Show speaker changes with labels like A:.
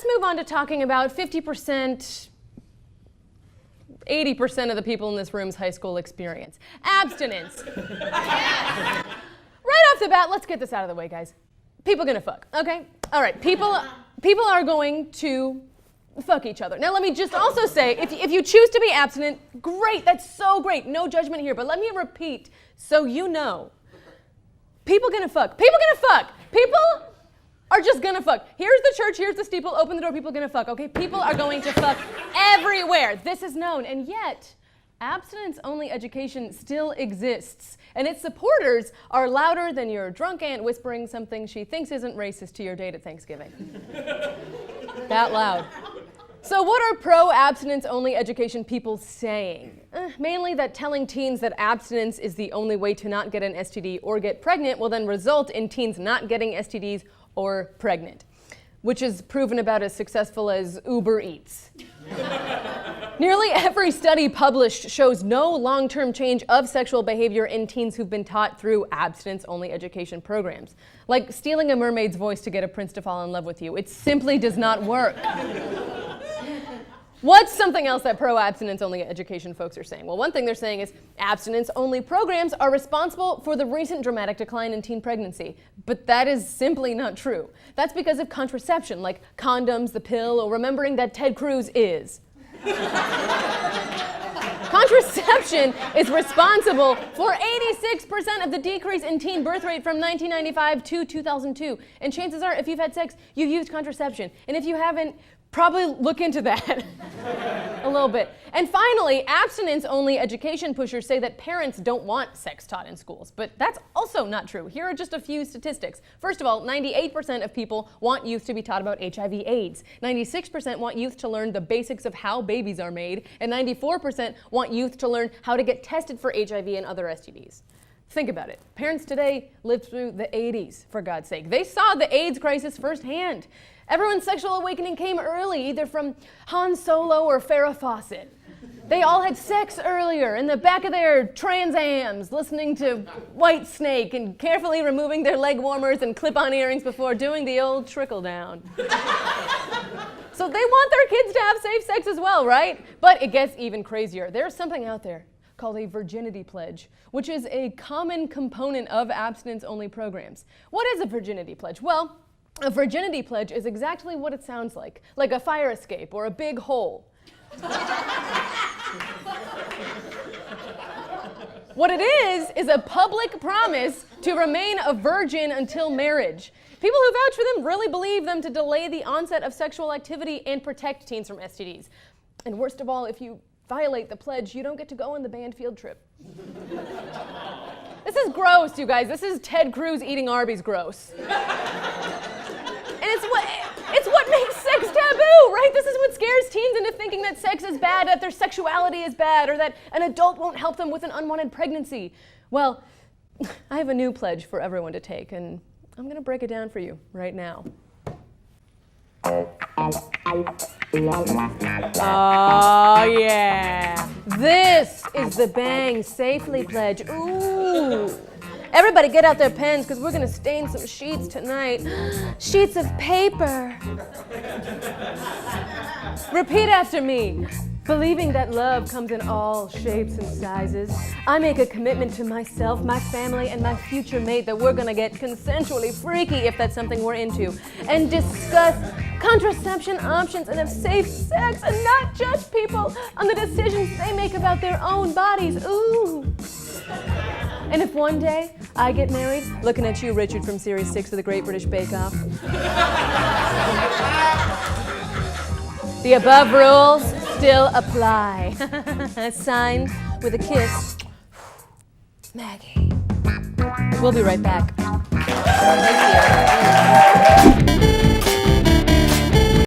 A: let's move on to talking about 50%, 80% of the people in this room's high school experience. Abstinence. Right off the bat, let's get this out of the way, guys. People gonna fuck, okay? All right, people are going to fuck each other. Now let me just also say, if you choose to be abstinent, great, that's so great, no judgment here, but let me repeat so you know. People gonna fuck. People gonna fuck. People are just gonna fuck. Here's the church, here's the steeple, open the door, people gonna fuck, okay? People are going to fuck everywhere. This is known, and yet, abstinence-only education still exists, and its supporters are louder than your drunk aunt whispering something she thinks isn't racist to your date at Thanksgiving. That loud. So what are pro-abstinence-only education people saying? Mainly that telling teens that abstinence is the only way to not get an STD or get pregnant will then result in teens not getting STDs or pregnant, which is proven about as successful as Uber Eats. Nearly every study published shows no long-term change of sexual behavior in teens who've been taught through abstinence-only education programs. Like stealing a mermaid's voice to get a prince to fall in love with you. It simply does not work. What's something else that pro-abstinence-only education folks are saying? Well, one thing they're saying is abstinence-only programs are responsible for the recent dramatic decline in teen pregnancy. But that is simply not true. That's because of contraception, like condoms, the pill, or remembering that Ted Cruz is. Contraception is responsible for 86% of the decrease in teen birth rate from 1995 to 2002. And chances are, if you've had sex, you've used contraception. And if you haven't, probably look into that a little bit. And finally, abstinence-only education pushers say that parents don't want sex taught in schools, but that's also not true. Here are just a few statistics. First of all, 98% of people want youth to be taught about HIV/AIDS. 96% want youth to learn the basics of how babies are made, and 94% want youth to learn how to get tested for HIV and other STDs. Think about it. Parents today lived through the 80s, for God's sake. They saw the AIDS crisis firsthand. Everyone's sexual awakening came early, either from Han Solo or Farrah Fawcett. They all had sex earlier in the back of their Trans Ams, listening to White Snake and carefully removing their leg warmers and clip-on earrings before doing the old trickle down. So they want their kids to have safe sex as well, right? But it gets even crazier. There's something out there called a virginity pledge, which is a common component of abstinence-only programs. What is a virginity pledge? Well, a virginity pledge is exactly what it sounds like a fire escape or a big hole. What it is a public promise to remain a virgin until marriage. People who vouch for them really believe them to delay the onset of sexual activity and protect teens from STDs. And worst of all, if you violate the pledge, you don't get to go on the band field trip. This is gross, you guys. This is Ted Cruz eating Arby's gross. And it's what makes sex taboo, right? This is what scares teens into thinking that sex is bad, that their sexuality is bad, or that an adult won't help them with an unwanted pregnancy. Well, I have a new pledge for everyone to take, and I'm going to break it down for you right now. Oh, yeah. This is the Bang Safely pledge. Ooh. Everybody get out their pens, because we're going to stain some sheets tonight. Sheets of paper. Repeat after me. Believing that love comes in all shapes and sizes, I make a commitment to myself, my family, and my future mate that we're going to get consensually freaky, if that's something we're into, and discuss contraception options and have safe sex, and not judge people on the decisions they make about their own bodies. Ooh. And if one day I get married, looking at you, Richard, from Series 6 of the Great British Bake Off, the above rules still apply. Signed with a kiss, Maggie. We'll be right back. Thank you.